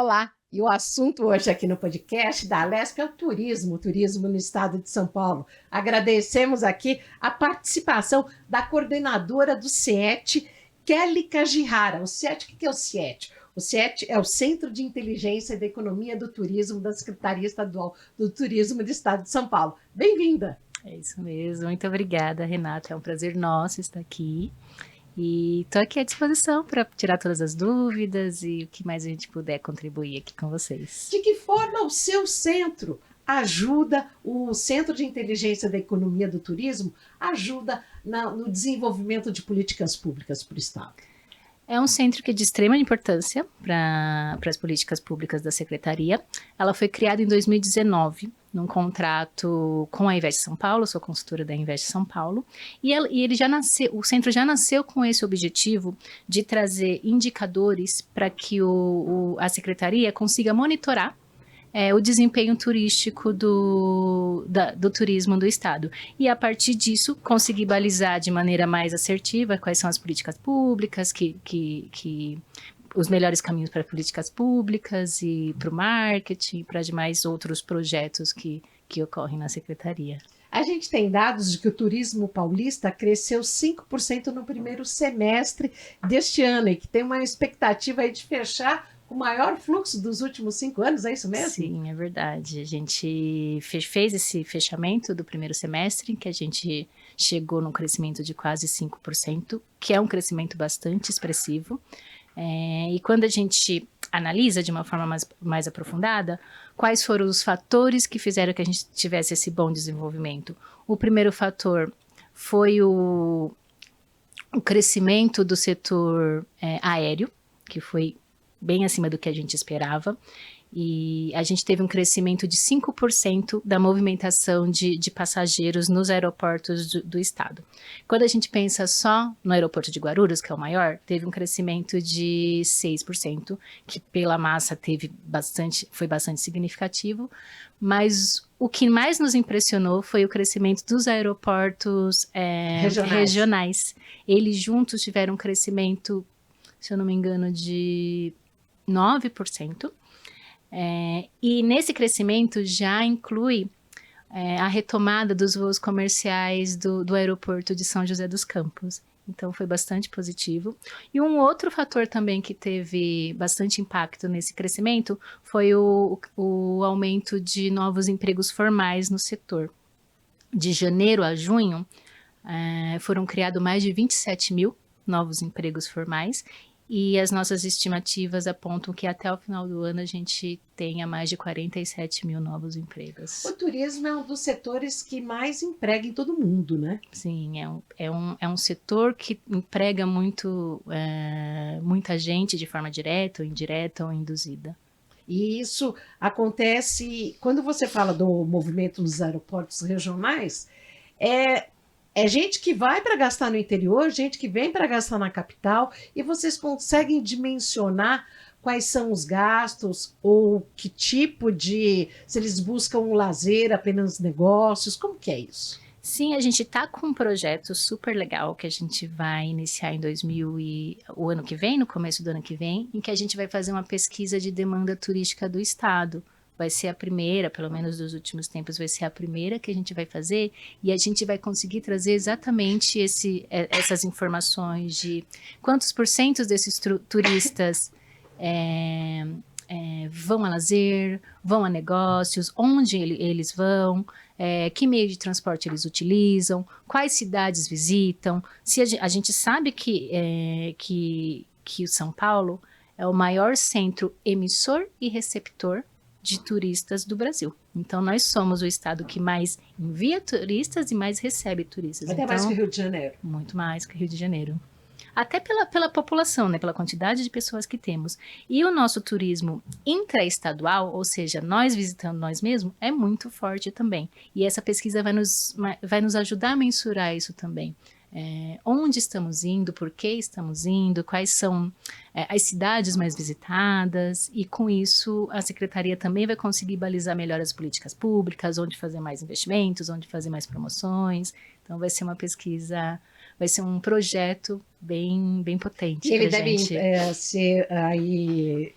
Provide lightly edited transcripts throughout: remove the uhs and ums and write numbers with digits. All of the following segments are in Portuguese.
Olá, e o assunto hoje aqui no podcast da Alesp é o turismo no estado de São Paulo. Agradecemos aqui a participação da coordenadora do CIET, Kelly Kajihara. O CIET, o que é o CIET? O CIET é o Centro de Inteligência da Economia do Turismo da Secretaria Estadual do Turismo do Estado de São Paulo. Bem-vinda! É isso mesmo, muito obrigada, Renata, é um prazer nosso estar aqui. E estou aqui à disposição para tirar todas as dúvidas e o que mais a gente puder contribuir aqui com vocês. De que forma o seu centro ajuda, o Centro de Inteligência da Economia do Turismo, ajuda no desenvolvimento de políticas públicas para o Estado? É um centro que é de extrema importância para as políticas públicas da Secretaria. Ela foi criada em 2019, num contrato com a Invest São Paulo, sou consultora da Invest São Paulo, e ele já nasceu, o centro já nasceu com esse objetivo de trazer indicadores para que a Secretaria consiga monitorar o desempenho turístico do turismo do Estado. E, a partir disso, conseguir balizar de maneira mais assertiva quais são as políticas públicas, os melhores caminhos para políticas públicas e para o marketing, para demais outros projetos que ocorrem na Secretaria. A gente tem dados de que o turismo paulista cresceu 5% no primeiro semestre deste ano e que tem uma expectativa aí de fechar o maior fluxo dos últimos 5 anos, é isso mesmo? Sim, é verdade. A gente fez esse fechamento do primeiro semestre, que a gente chegou num crescimento de quase 5%, que é um crescimento bastante expressivo. E quando a gente analisa de uma forma mais aprofundada, quais foram os fatores que fizeram que a gente tivesse esse bom desenvolvimento? O primeiro fator foi o crescimento do setor aéreo, que foi bem acima do que a gente esperava, e a gente teve um crescimento de 5% da movimentação de passageiros nos aeroportos do estado. Quando a gente pensa só no aeroporto de Guarulhos, que é o maior, teve um crescimento de 6%, que pela massa foi bastante significativo, mas o que mais nos impressionou foi o crescimento dos aeroportos regionais. Eles juntos tiveram um crescimento, se eu não me engano, de 9%. E nesse crescimento já inclui a retomada dos voos comerciais do aeroporto de São José dos Campos. Então foi bastante positivo. E um outro fator também que teve bastante impacto nesse crescimento foi o aumento de novos empregos formais no setor. De janeiro a junho, foram criados mais de 27 mil novos empregos formais. E as nossas estimativas apontam que até o final do ano a gente tenha mais de 47 mil novos empregos. O turismo é um dos setores que mais emprega em todo mundo, né? Sim, é um setor que emprega muita gente de forma direta ou indireta ou induzida. E isso acontece, quando você fala do movimento nos aeroportos regionais, é gente que vai para gastar no interior, gente que vem para gastar na capital, e vocês conseguem dimensionar quais são os gastos ou que tipo se eles buscam um lazer, apenas negócios, como que é isso? Sim, a gente está com um projeto super legal que a gente vai iniciar o ano que vem, no começo do ano que vem, em que a gente vai fazer uma pesquisa de demanda turística do estado. Vai ser a primeira, pelo menos dos últimos tempos, vai ser a primeira que a gente vai fazer, e a gente vai conseguir trazer exatamente essas informações de quantos porcentos desses turistas vão a lazer, vão a negócios, onde eles vão, que meio de transporte eles utilizam, quais cidades visitam. Se a gente sabe que o São Paulo é o maior centro emissor e receptor de turistas do Brasil. Então, nós somos o estado que mais envia turistas e mais recebe turistas. Até mais que o Rio de Janeiro. Muito mais que o Rio de Janeiro. Até pela população, né? Pela quantidade de pessoas que temos. E o nosso turismo intraestadual, ou seja, nós visitando nós mesmos, é muito forte também. E essa pesquisa vai nos ajudar a mensurar isso também. Onde estamos indo, por que estamos indo, quais são as cidades mais visitadas, e com isso a Secretaria também vai conseguir balizar melhor as políticas públicas, onde fazer mais investimentos, onde fazer mais promoções. Então vai ser uma pesquisa, vai ser um projeto bem potente. Ele deve ser aí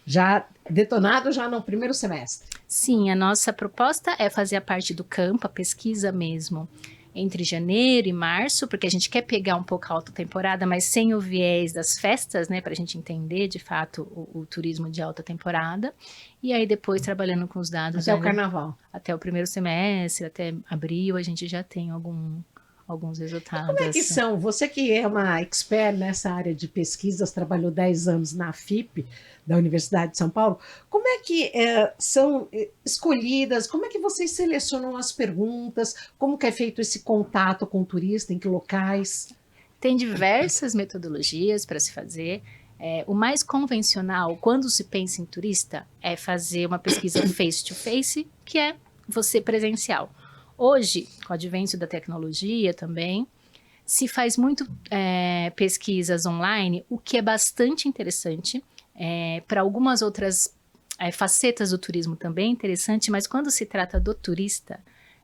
já detonado já no primeiro semestre. Sim, a nossa proposta é fazer a parte do campo, a pesquisa mesmo, entre janeiro e março, porque a gente quer pegar um pouco a alta temporada, mas sem o viés das festas, né, para a gente entender de fato o turismo de alta temporada. E aí depois trabalhando com os dados Até o carnaval. até o primeiro semestre, até abril, a gente já tem alguns resultados. Como é que são? Você que é uma expert nessa área de pesquisas, trabalhou 10 anos na FIP, da Universidade de São Paulo, como é que são escolhidas, como é que vocês selecionam as perguntas, como que é feito esse contato com o turista, em que locais? Tem diversas metodologias para se fazer. O mais convencional, quando se pensa em turista, é fazer uma pesquisa face-to-face, que é você presencial. Hoje, com o advento da tecnologia também, se faz muito pesquisas online, o que é bastante interessante. Para algumas outras facetas do turismo também é interessante, mas quando se trata do turista,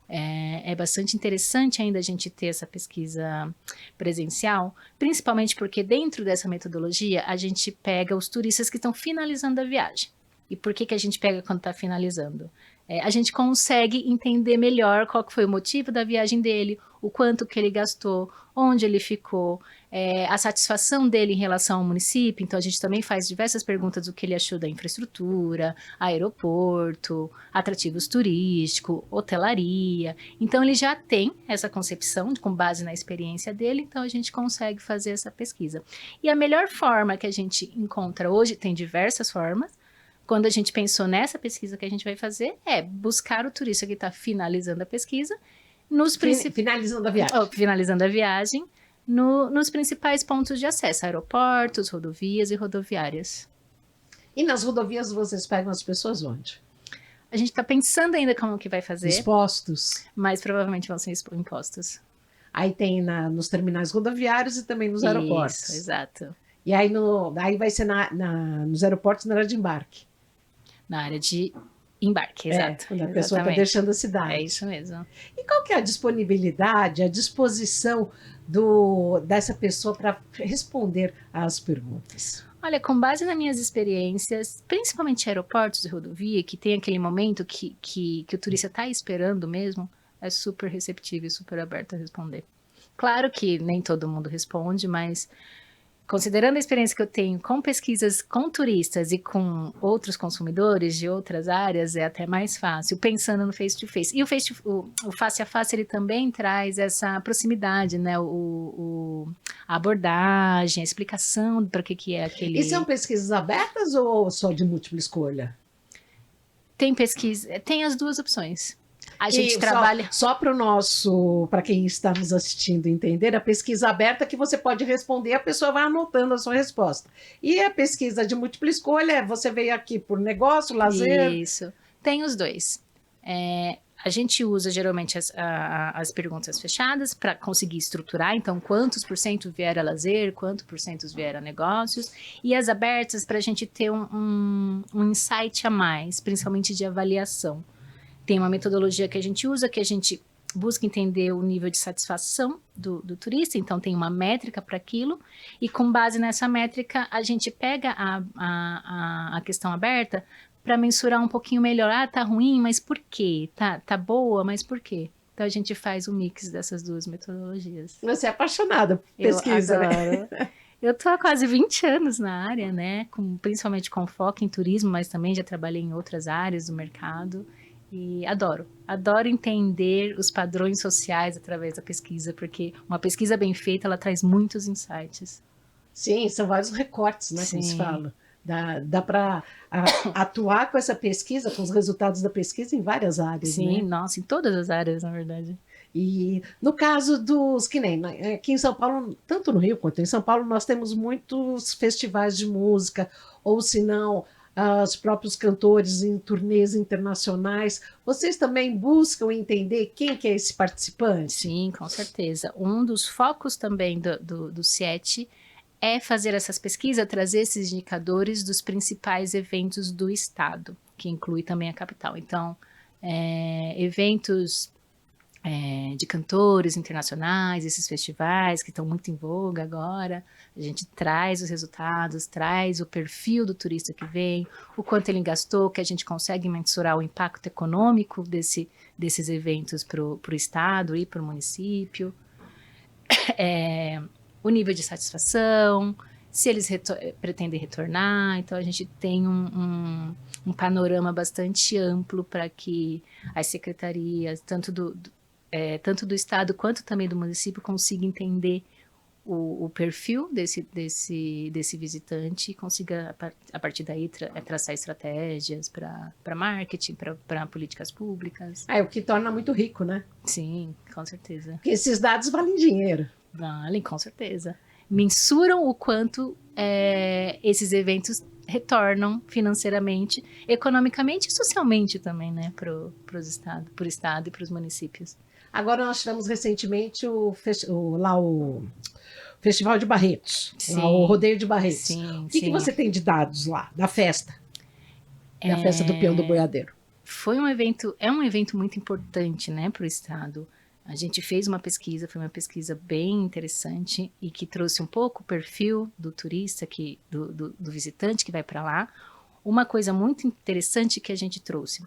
é bastante interessante ainda a gente ter essa pesquisa presencial, principalmente porque dentro dessa metodologia a gente pega os turistas que estão finalizando a viagem. E por que a gente pega quando está finalizando? A gente consegue entender melhor qual que foi o motivo da viagem dele, o quanto que ele gastou, onde ele ficou, a satisfação dele em relação ao município. Então, a gente também faz diversas perguntas do que ele achou da infraestrutura, aeroporto, atrativos turísticos, hotelaria. Então, ele já tem essa concepção com base na experiência dele, então a gente consegue fazer essa pesquisa. E a melhor forma que a gente encontra hoje, tem diversas formas, quando a gente pensou nessa pesquisa que a gente vai fazer, é buscar o turista que está finalizando a pesquisa, Finalizando a viagem. Finalizando a viagem, nos principais pontos de acesso, aeroportos, rodovias e rodoviárias. E nas rodovias vocês pegam as pessoas onde? A gente está pensando ainda como que vai fazer. Os postos. Mas provavelmente vão ser impostos. Aí tem nos terminais rodoviários e também nos aeroportos. Isso, exato. E aí, aí vai ser nos aeroportos na área de embarque. Na área de embarque, exato. Quando a pessoa está deixando a cidade. É isso mesmo. E qual que é a disponibilidade, a disposição dessa pessoa para responder às perguntas? Olha, com base nas minhas experiências, principalmente aeroportos e rodovia, que tem aquele momento que o turista está esperando mesmo, é super receptivo e super aberto a responder. Claro que nem todo mundo responde, mas considerando a experiência que eu tenho com pesquisas com turistas e com outros consumidores de outras áreas, é até mais fácil, pensando no face-to-face. E o face-a-face, ele também traz essa proximidade, né? A abordagem, a explicação para que é aquele... E são pesquisas abertas ou só de múltipla escolha? Tem pesquisa, tem as duas opções. A gente trabalha... Só para quem está nos assistindo entender, a pesquisa aberta que você pode responder, a pessoa vai anotando a sua resposta. E a pesquisa de múltipla escolha, você veio aqui por negócio, lazer... Isso, tem os dois. A gente usa geralmente as perguntas fechadas para conseguir estruturar, então quantos por cento vier a lazer, quantos por cento vier a negócios, e as abertas para a gente ter um insight a mais, principalmente de avaliação. Tem uma metodologia que a gente usa, que a gente busca entender o nível de satisfação do turista, então tem uma métrica para aquilo, e com base nessa métrica a gente pega a questão aberta para mensurar um pouquinho melhor. Tá ruim, mas por quê? Tá boa, mas por quê? Então a gente faz um mix dessas duas metodologias. Você é apaixonada por pesquisa, né? Eu tô há quase 20 anos na área, né? Principalmente com foco em turismo, mas também já trabalhei em outras áreas do mercado. E adoro entender os padrões sociais através da pesquisa, porque uma pesquisa bem feita, ela traz muitos insights. Sim, são vários recortes, né, como se fala. Dá para atuar com essa pesquisa, com os resultados da pesquisa em várias áreas, Sim, né? Nossa, em todas as áreas, na verdade. E no caso que nem aqui em São Paulo, tanto no Rio quanto em São Paulo, nós temos muitos festivais de música, ou se não, os próprios cantores em turnês internacionais. Vocês também buscam entender quem que é esse participante? Sim, com certeza. Um dos focos também do CIET é fazer essas pesquisas, trazer esses indicadores dos principais eventos do estado, que inclui também a capital. Então, eventos de cantores internacionais, esses festivais que estão muito em voga agora. A gente traz os resultados, traz o perfil do turista que vem, o quanto ele gastou, que a gente consegue mensurar o impacto econômico desses eventos para o estado e para o município, o nível de satisfação, se eles pretendem retornar. Então a gente tem um panorama bastante amplo para que as secretarias, tanto do estado quanto também do município, consigam entender o perfil desse visitante e consiga, a partir daí, traçar estratégias para marketing, para políticas públicas. É o que torna muito rico, né? Sim, com certeza. Porque esses dados valem dinheiro. Valem, com certeza. Mensuram o quanto esses eventos retornam financeiramente, economicamente e socialmente também, né, pro estado e para os municípios. Agora nós tivemos recentemente o Festival de Barretos, lá, o Rodeio de Barretos. Sim, o que você tem de dados lá, da festa? Da festa do Peão do Boiadeiro. É um evento muito importante, né, para o estado. A gente fez uma pesquisa, foi uma pesquisa bem interessante e que trouxe um pouco o perfil do turista, do visitante que vai para lá. Uma coisa muito interessante que a gente trouxe,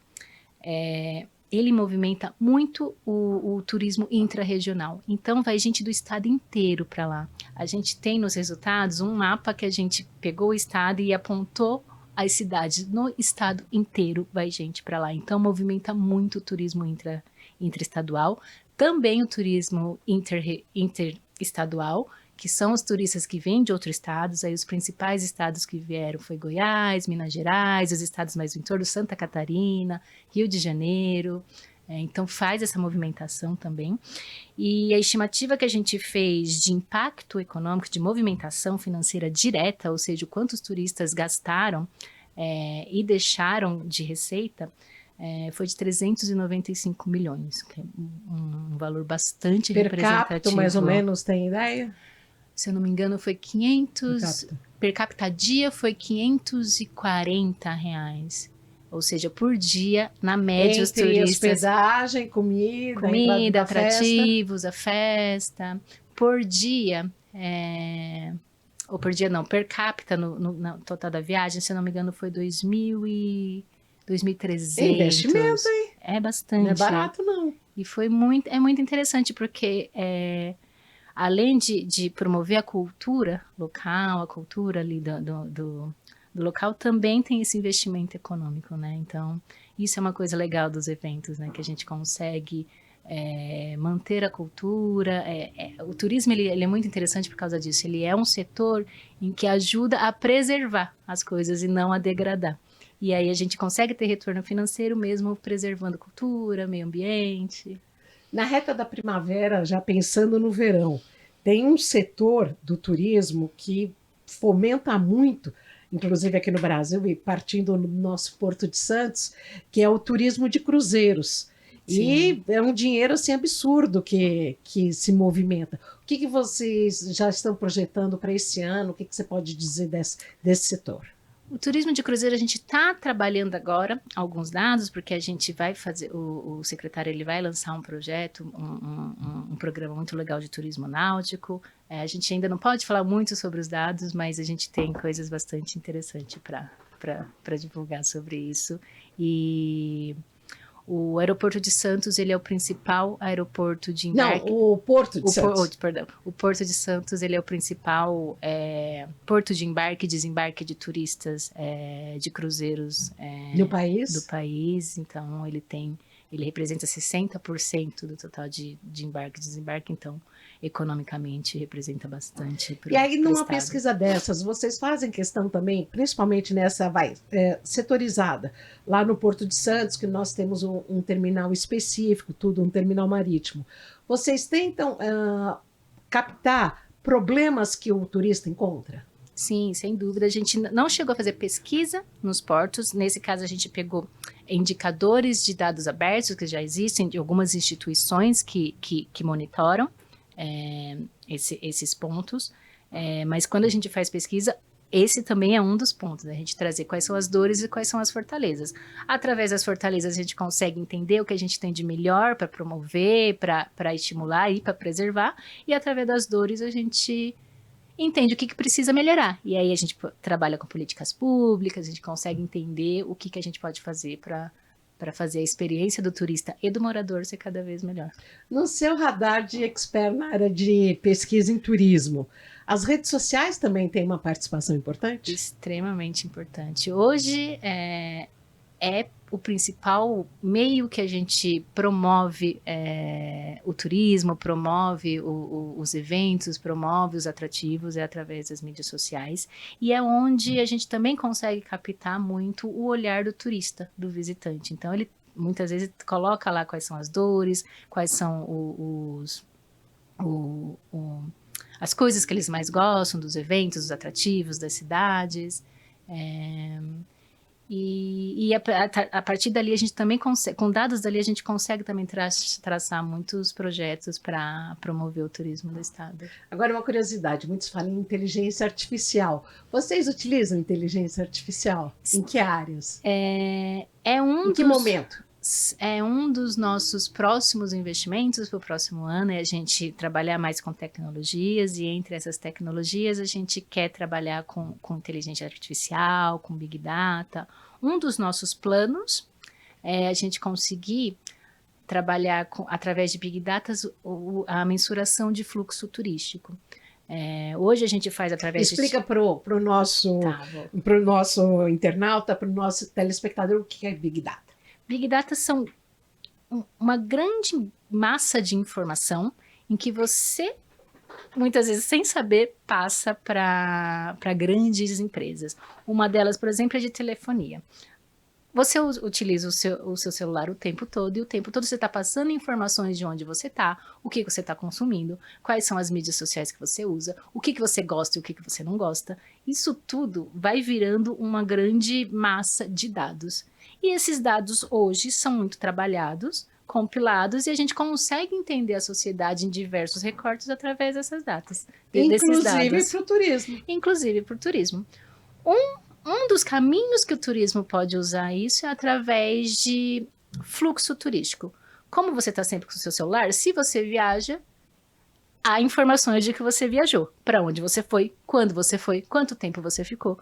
ele movimenta muito o turismo intra-regional. Então, vai gente do estado inteiro para lá. A gente tem nos resultados um mapa que a gente pegou o estado e apontou as cidades. No estado inteiro vai gente para lá. Então, movimenta muito o turismo intraestadual. Também o turismo interestadual, que são os turistas que vêm de outros estados. Aí os principais estados que vieram foi Goiás, Minas Gerais, os estados mais do entorno, Santa Catarina, Rio de Janeiro. Então faz essa movimentação também. E a estimativa que a gente fez de impacto econômico, de movimentação financeira direta, ou seja, quantos turistas gastaram e deixaram de receita, foi de 395 milhões, que é um valor bastante representativo. Per capita, mais ou menos, tem ideia? Se eu não me engano, foi 500... Per capita dia foi R$540. Ou seja, por dia, na média, os turistas... hospedagem, comida, atrativos, a festa. Por dia... Ou por dia não, per capita no total da viagem, se eu não me engano, foi 2.300. Investimento, hein? É bastante. Não é barato, não. E é muito interessante, porque além de promover a cultura local, a cultura ali do local, também tem esse investimento econômico, né? Então, isso é uma coisa legal dos eventos, né? Que a gente consegue manter a cultura. O turismo ele é muito interessante por causa disso. Ele é um setor em que ajuda a preservar as coisas e não a degradar. E aí a gente consegue ter retorno financeiro mesmo preservando cultura, meio ambiente. Na reta da primavera, já pensando no verão, tem um setor do turismo que fomenta muito, inclusive aqui no Brasil, e partindo do nosso Porto de Santos, que é o turismo de cruzeiros. Sim. E é um dinheiro assim, absurdo que se movimenta. O que vocês já estão projetando para esse ano? O que você pode dizer desse setor? O turismo de cruzeiro, a gente está trabalhando agora alguns dados, porque a gente vai fazer, o secretário ele vai lançar um projeto, um programa muito legal de turismo náutico. A gente ainda não pode falar muito sobre os dados, mas a gente tem coisas bastante interessantes para divulgar sobre isso. E o aeroporto de Santos, ele é o principal aeroporto de embarque. Não, o Porto de Santos. Perdão. O Porto de Santos, ele é o principal porto de embarque e desembarque de turistas de cruzeiros do país. Então, ele representa 60% do total de embarque e desembarque. Então, economicamente, representa bastante. E aí, numa pesquisa dessas, vocês fazem questão também, principalmente nessa setorizada, lá no Porto de Santos, que nós temos um terminal específico, um terminal marítimo. Vocês tentam captar problemas que o turista encontra? Sim, sem dúvida. A gente não chegou a fazer pesquisa nos portos. Nesse caso, a gente pegou indicadores de dados abertos que já existem de algumas instituições que monitoram esses pontos. Mas quando a gente faz pesquisa, esse também é um dos pontos, né? A gente trazer quais são as dores e quais são as fortalezas. Através das fortalezas, a gente consegue entender o que a gente tem de melhor para promover, para estimular e para preservar. E através das dores, a gente entende o que precisa melhorar. E aí a gente trabalha com políticas públicas, a gente consegue entender o que a gente pode fazer para fazer a experiência do turista e do morador ser cada vez melhor. No seu radar de expert na área de pesquisa em turismo, as redes sociais também têm uma participação importante? Extremamente importante. Hoje é o principal meio que a gente promove o turismo, promove os eventos, promove os atrativos, é através das mídias sociais. E é onde a gente também consegue captar muito o olhar do turista, do visitante. Então, ele muitas vezes coloca lá quais são as dores, quais são as coisas que eles mais gostam, dos eventos, dos atrativos, das cidades. E a partir dali a gente também consegue, com dados dali a gente consegue também traçar muitos projetos para promover o turismo do estado. Agora uma curiosidade, muitos falam em inteligência artificial. Vocês utilizam inteligência artificial? Em que áreas? Em que momento? É um dos nossos próximos investimentos para o próximo ano, é a gente trabalhar mais com tecnologias, e entre essas tecnologias a gente quer trabalhar com inteligência artificial, com Big Data. Um dos nossos planos é a gente conseguir trabalhar através de Big Data a mensuração de fluxo turístico. Hoje a gente faz através Explica para o nosso internauta, para o nosso telespectador, o que é Big Data. Big Data são uma grande massa de informação em que você, muitas vezes, sem saber, passa para grandes empresas. Uma delas, por exemplo, é de telefonia. Você utiliza o seu celular o tempo todo, e o tempo todo você está passando informações de onde você está, o que você está consumindo, quais são as mídias sociais que você usa, o que você gosta e o que você não gosta. Isso tudo vai virando uma grande massa de dados. E esses dados hoje são muito trabalhados, compilados, e a gente consegue entender a sociedade em diversos recortes através dessas datas. Inclusive para o turismo. Inclusive para o turismo. Um dos caminhos que o turismo pode usar isso é através de fluxo turístico. Como você está sempre com o seu celular, se você viaja, há informações de que você viajou, para onde você foi, quando você foi, quanto tempo você ficou.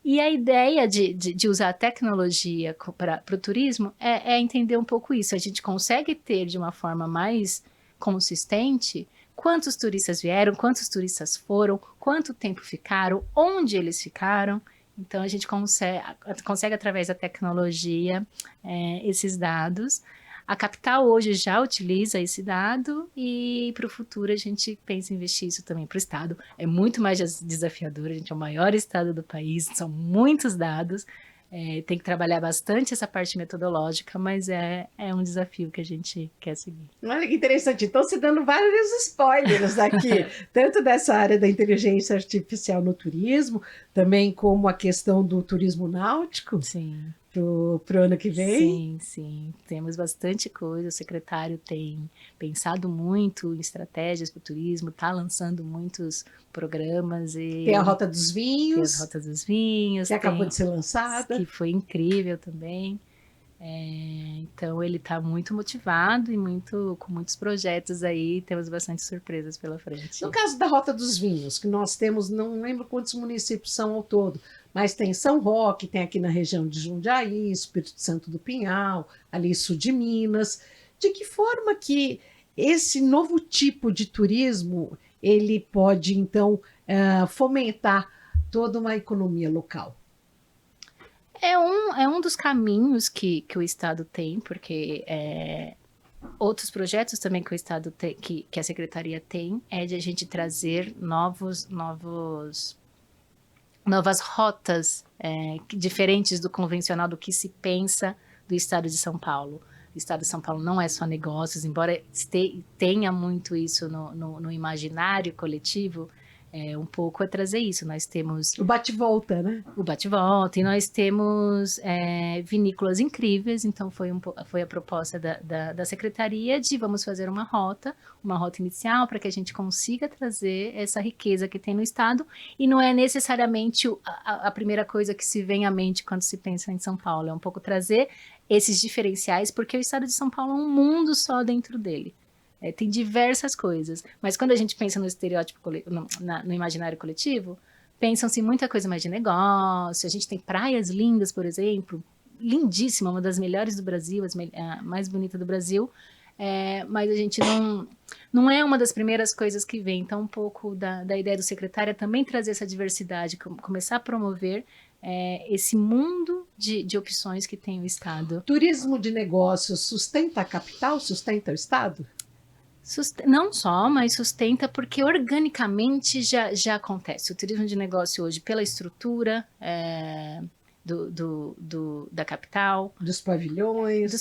E a ideia de usar a tecnologia para o turismo é entender um pouco isso. A gente consegue ter de uma forma mais consistente quantos turistas vieram, quantos turistas foram, quanto tempo ficaram, onde eles ficaram. Então, a gente consegue através da tecnologia, esses dados. A capital hoje já utiliza esse dado, e para o futuro a gente pensa em investir isso também para o estado. É muito mais desafiador, a gente é o maior estado do país, são muitos dados, tem que trabalhar bastante essa parte metodológica, mas é um desafio que a gente quer seguir. Olha que interessante, então você dando vários spoilers aqui, tanto dessa área da inteligência artificial no turismo, também como a questão do turismo náutico. Sim. Pro ano que vem? Sim. Temos bastante coisa. O secretário tem pensado muito em estratégias para o turismo, está lançando muitos programas. Tem a Rota dos Vinhos. Tem as Rotas dos Vinhos. Que acabou de ser lançada. Que foi incrível também. Então ele está muito motivado e com muitos projetos aí. Temos bastante surpresas pela frente. No caso da Rota dos Vinhos, que nós temos, não lembro quantos municípios são ao todo, mas tem São Roque, tem aqui na região de Jundiaí, Espírito Santo do Pinhal, ali sul de Minas. De que forma que esse novo tipo de turismo ele pode, então, fomentar toda uma economia local? É um dos caminhos que o Estado tem, porque outros projetos também que o Estado tem, que a Secretaria tem, é de a gente trazer novas rotas diferentes do convencional, do que se pensa do Estado de São Paulo. O Estado de São Paulo não é só negócios, embora tenha muito isso no imaginário coletivo. Um pouco é trazer isso. Nós temos O bate-volta, né? o bate-volta, e nós temos vinícolas incríveis, então foi a proposta da secretaria de vamos fazer uma rota inicial para que a gente consiga trazer essa riqueza que tem no estado, e não é necessariamente a primeira coisa que se vem à mente quando se pensa em São Paulo, é um pouco trazer esses diferenciais, porque o estado de São Paulo é um mundo só dentro dele. Tem diversas coisas, mas quando a gente pensa no estereótipo, no imaginário coletivo, pensam-se muita coisa mais de negócio. A gente tem praias lindas, por exemplo, lindíssima, uma das melhores do Brasil, a mais bonita do Brasil, mas a gente não é uma das primeiras coisas que vem. Então, um pouco da ideia do secretário é também trazer essa diversidade, começar a promover esse mundo de opções que tem o Estado. Turismo de negócios sustenta a capital, sustenta o Estado? Não só, mas sustenta porque organicamente já acontece. O turismo de negócio hoje, pela estrutura da capital. Dos pavilhões.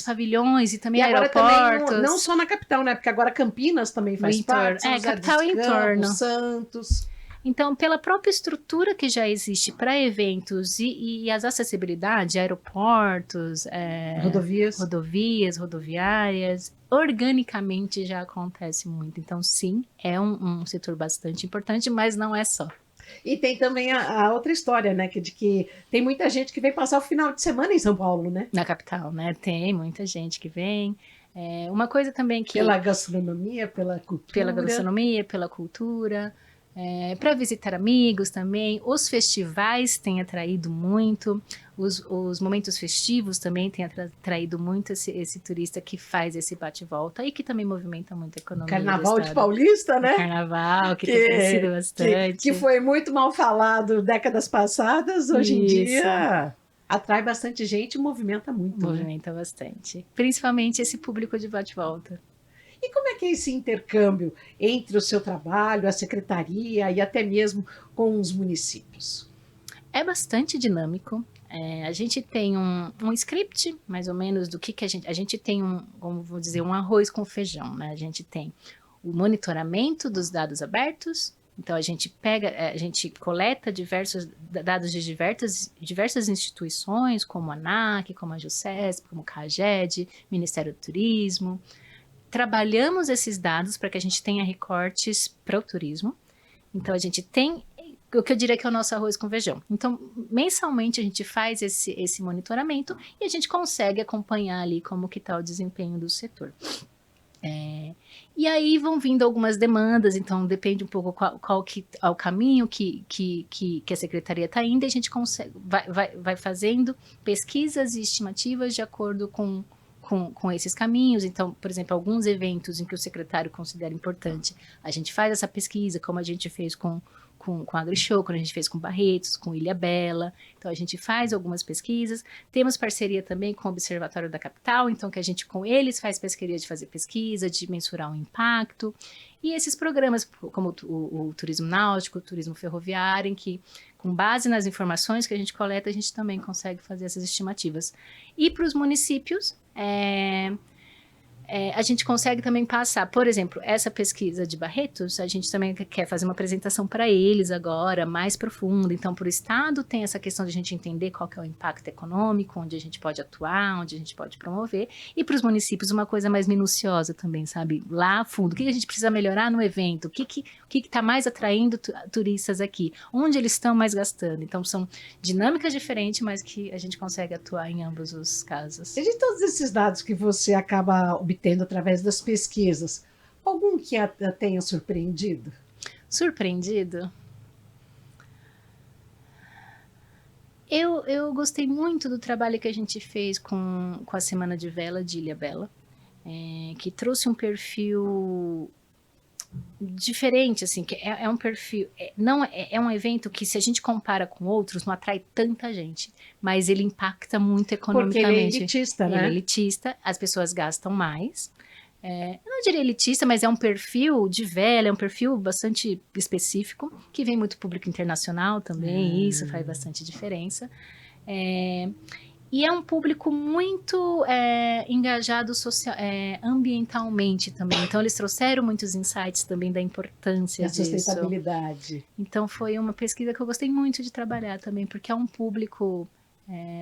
E também e agora aeroportos. Também não só na capital, né? Porque agora Campinas também faz parte. Capital e entorno. Santos. Então, pela própria estrutura que já existe para eventos e as acessibilidades, aeroportos, rodoviárias, organicamente já acontece muito. Então, sim, é um setor bastante importante, mas não é só. E tem também a outra história, né? De que tem muita gente que vem passar o final de semana em São Paulo, né? Na capital, né? Tem muita gente que vem. Uma coisa também que... Pela gastronomia, pela cultura. Pela gastronomia, pela cultura... para visitar amigos também, os festivais têm atraído muito, os momentos festivos também têm atraído muito esse turista que faz esse bate-volta e que também movimenta muito a economia. Carnaval de Paulista, né? O carnaval, que tem crescido bastante. Que foi muito mal falado décadas passadas, hoje em dia atrai bastante gente e movimenta muito. Movimenta bastante, principalmente esse público de bate-volta. E como é que é esse intercâmbio entre o seu trabalho, a secretaria e até mesmo com os municípios? É bastante dinâmico. A gente tem um script, mais ou menos, do que a gente tem como vou dizer, um arroz com feijão, né? A gente tem o monitoramento dos dados abertos. Então, a gente coleta diversos dados de diversas instituições, como a ANAC, como a JUSESP, como o CAGED, Ministério do Turismo. Trabalhamos esses dados para que a gente tenha recortes para o turismo. Então, a gente tem o que eu diria que é o nosso arroz com feijão. Então, mensalmente, a gente faz esse monitoramento e a gente consegue acompanhar ali como que está o desempenho do setor. E aí vão vindo algumas demandas, então depende um pouco qual que é o caminho que a secretaria está indo, e a gente vai fazendo pesquisas e estimativas de acordo com esses caminhos. Então, por exemplo, alguns eventos em que o secretário considera importante, a gente faz essa pesquisa, como a gente fez com a AgriShow, quando a gente fez com Barretos, com Ilhabela. Então, a gente faz algumas pesquisas. Temos parceria também com o Observatório da Capital, então que a gente com eles faz parceria de fazer pesquisa, de mensurar o impacto. E esses programas, como o turismo náutico, o turismo ferroviário, em que, com base nas informações que a gente coleta, a gente também consegue fazer essas estimativas. E para os municípios, a gente consegue também passar, por exemplo, essa pesquisa de Barretos, a gente também quer fazer uma apresentação para eles agora, mais profunda. Então, para o Estado tem essa questão de a gente entender qual que é o impacto econômico, onde a gente pode atuar, onde a gente pode promover. E para os municípios, uma coisa mais minuciosa também, sabe? Lá a fundo, o que a gente precisa melhorar no evento? O que está mais atraindo turistas aqui? Onde eles estão mais gastando? Então, são dinâmicas diferentes, mas que a gente consegue atuar em ambos os casos. E de todos esses dados que você acaba obtendo através das pesquisas, algum que a tenha surpreendido? Surpreendido? Eu gostei muito do trabalho que a gente fez com a Semana de Vela de Ilhabela, que trouxe um perfil diferente, assim, que é um perfil, é um evento que, se a gente compara com outros, não atrai tanta gente, mas ele impacta muito economicamente. Porque ele é elitista, né? Ele é elitista, as pessoas gastam mais. Eu não diria elitista, mas é um perfil de vela, é um perfil bastante específico, que vem muito público internacional também, e isso faz bastante diferença. E é um público muito engajado ambientalmente também. Então, eles trouxeram muitos insights também da importância disso. A sustentabilidade. Então, foi uma pesquisa que eu gostei muito de trabalhar também, porque é um público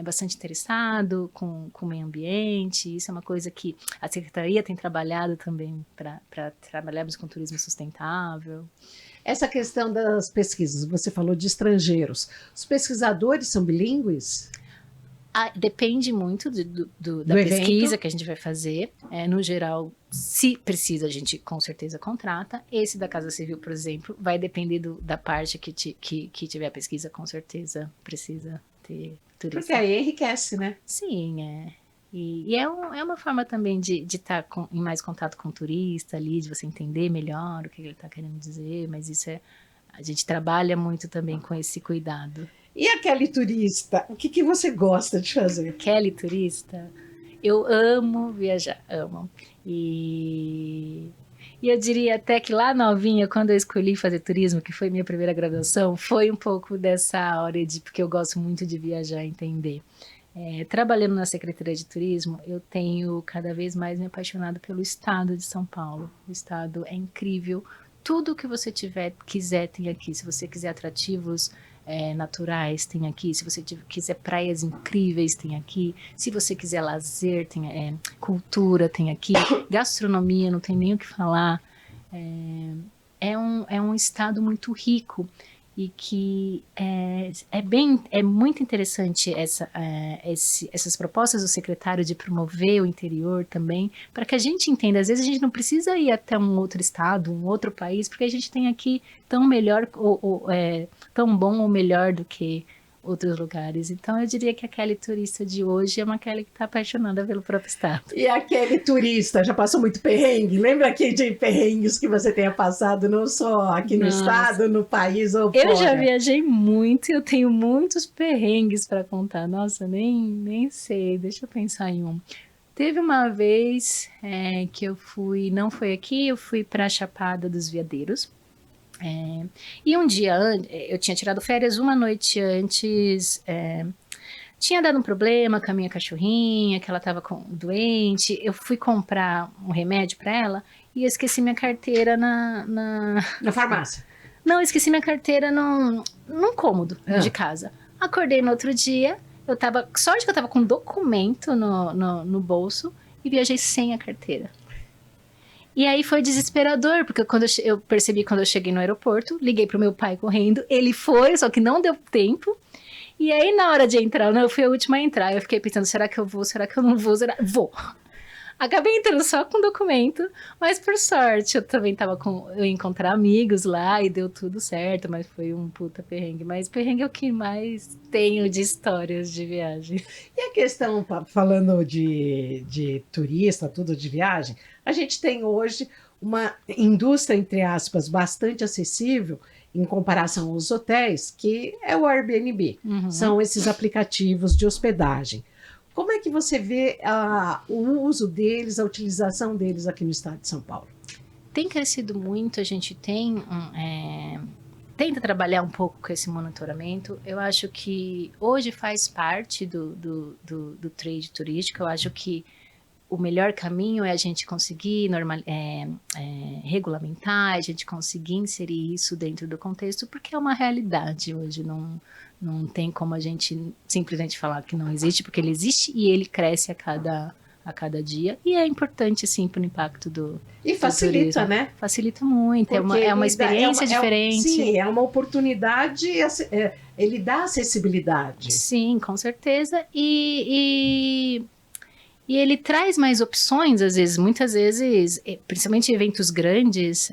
bastante interessado com o meio ambiente. Isso é uma coisa que a Secretaria tem trabalhado também para trabalharmos com turismo sustentável. Essa questão das pesquisas, você falou de estrangeiros. Os pesquisadores são bilíngues? Depende muito da pesquisa que a gente vai fazer. No geral, se precisa, a gente com certeza contrata. Esse da Casa Civil, por exemplo, vai depender da parte que tiver a pesquisa, com certeza precisa ter turista. Porque aí enriquece, né? Sim, E é uma forma também de estar em mais contato com o turista ali, de você entender melhor o que ele está querendo dizer, mas isso a gente trabalha muito também com esse cuidado. E a Kelly turista, o que você gosta de fazer? Kelly turista, eu amo viajar, amo. E eu diria até que lá novinha, quando eu escolhi fazer turismo, que foi minha primeira graduação, foi um pouco dessa hora porque eu gosto muito de viajar e entender. Trabalhando na Secretaria de Turismo, eu tenho cada vez mais me apaixonado pelo estado de São Paulo. O estado é incrível. Tudo que você quiser tem aqui. Se você quiser atrativos naturais, tem aqui. Se você quiser praias incríveis, tem aqui. Se você quiser lazer, tem cultura, tem aqui. Gastronomia, não tem nem o que falar. É um estado muito rico e que é muito interessante essas propostas do secretário de promover o interior também, para que a gente entenda, às vezes a gente não precisa ir até um outro estado, um outro país, porque a gente tem aqui tão melhor, tão bom ou melhor do que outros lugares. Então eu diria que a Kelly turista de hoje é uma Kelly que está apaixonada pelo próprio estado. E a Kelly turista já passou muito perrengue? Lembra aqui de perrengues que você tenha passado, não só aqui no estado, no país ou fora? Eu já viajei muito e eu tenho muitos perrengues para contar. Nossa, nem sei, deixa eu pensar em um. Teve uma vez que eu fui, não foi aqui, eu fui para a Chapada dos Veadeiros. E um dia antes, eu tinha tirado férias uma noite antes, tinha dado um problema com a minha cachorrinha, que ela estava doente, eu fui comprar um remédio para ela e eu esqueci minha carteira na farmácia. Não, eu esqueci minha carteira num cômodo de casa. Acordei no outro dia, sorte que eu tava com um documento no bolso e viajei sem a carteira. E aí foi desesperador, porque eu percebi quando eu cheguei no aeroporto, liguei pro meu pai correndo, ele foi, só que não deu tempo. E aí na hora de entrar, eu fui a última a entrar, eu fiquei pensando, será que eu vou, será que eu não vou? Vou! Acabei entrando só com documento, mas por sorte eu também eu ia encontrar amigos lá e deu tudo certo, mas foi um puta perrengue. Mas perrengue é o que mais tenho de histórias de viagem. E a questão, falando de turista, tudo de viagem, a gente tem hoje uma indústria, entre aspas, bastante acessível em comparação aos hotéis, que é o Airbnb. Uhum. São esses aplicativos de hospedagem. Como é que você vê o uso deles, a utilização deles aqui no estado de São Paulo? Tem crescido muito, a gente tenta trabalhar um pouco com esse monitoramento. Eu acho que hoje faz parte do trade turístico. Eu acho que o melhor caminho é a gente conseguir regulamentar, a gente conseguir inserir isso dentro do contexto, porque é uma realidade hoje, não tem como a gente simplesmente falar que não existe, porque ele existe e ele cresce a cada dia, e é importante sim para o impacto do E facilita, turismo. né? Facilita muito, é uma experiência diferente. Sim, é uma oportunidade, ele dá acessibilidade. Sim, com certeza, e ele traz mais opções, muitas vezes, principalmente em eventos grandes.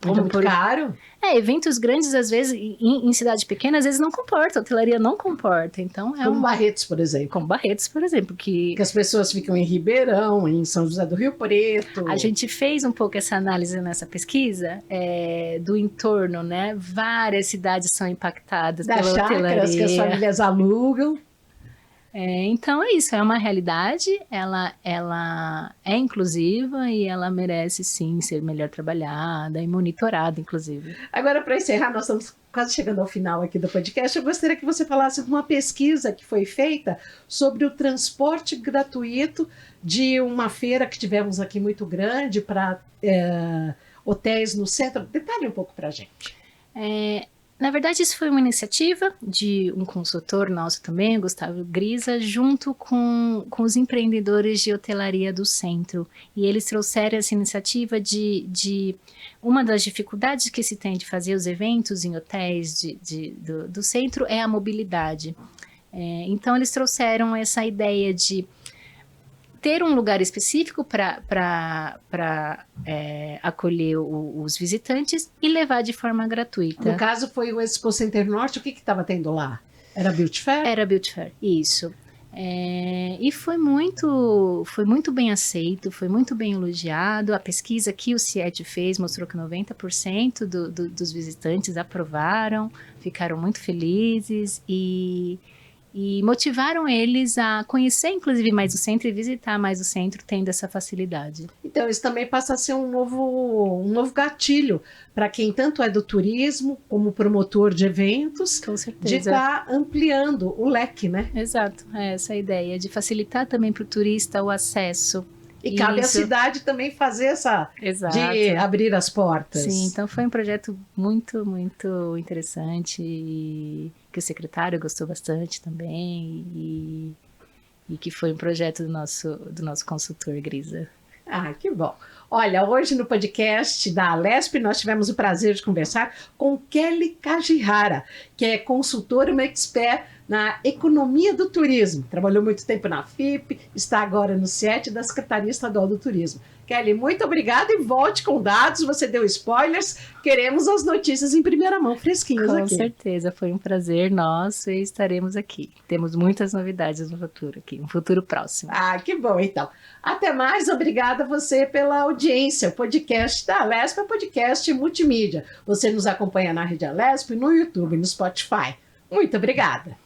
Muito caro. Eventos grandes, às vezes, em cidade pequena, às vezes não comporta, a hotelaria não comporta. Então, como Barretos, por exemplo. Como Barretos, por exemplo. Que as pessoas ficam em Ribeirão, em São José do Rio Preto. A gente fez um pouco essa análise nessa pesquisa do entorno, né? Várias cidades são impactadas pela hotelaria. Das chácaras que as famílias alugam. Então é isso, é uma realidade, ela é inclusiva e ela merece sim ser melhor trabalhada e monitorada, inclusive. Agora, para encerrar, nós estamos quase chegando ao final aqui do podcast, eu gostaria que você falasse de uma pesquisa que foi feita sobre o transporte gratuito de uma feira que tivemos aqui muito grande para hotéis no centro. Detalhe um pouco para a gente. Na verdade, isso foi uma iniciativa de um consultor nosso também, Gustavo Grisa, junto com os empreendedores de hotelaria do centro. E eles trouxeram essa iniciativa de uma das dificuldades que se tem de fazer os eventos em hotéis do centro é a mobilidade. Então, eles trouxeram essa ideia de ter um lugar específico para acolher os visitantes e levar de forma gratuita. No caso, foi o Expo Center Norte, o que estava tendo lá? Era Beauty Fair? Era Beauty Fair, isso. E foi muito bem aceito, foi muito bem elogiado. A pesquisa que o CIET fez mostrou que 90% dos visitantes aprovaram, ficaram muito felizes e motivaram eles a conhecer, inclusive, mais o centro e visitar mais o centro, tendo essa facilidade. Então, isso também passa a ser um novo gatilho para quem tanto é do turismo, como promotor de eventos, com certeza, de estar ampliando o leque, né? Exato, essa ideia de facilitar também para o turista o acesso. E cabe à cidade também fazer Exato. De abrir as portas. Sim, então foi um projeto muito, muito interessante e que o secretário gostou bastante também e que foi um projeto do nosso consultor Grisa. Ah, que bom. Olha, hoje no podcast da Alesp nós tivemos o prazer de conversar com Kelly Kajihara, que é consultora e uma expert na economia do turismo. Trabalhou muito tempo na FIP, está agora no CIET da Secretaria Estadual do Turismo. Kelly, muito obrigada e volte com dados. Você deu spoilers. Queremos as notícias em primeira mão, fresquinhas aqui. Com certeza, foi um prazer nosso e estaremos aqui. Temos muitas novidades no futuro aqui, um futuro próximo. Ah, que bom, então. Até mais, obrigada a você pela audiência. O podcast da Alesp é podcast multimídia. Você nos acompanha na Rede Alesp, no YouTube, no Spotify. Muito obrigada.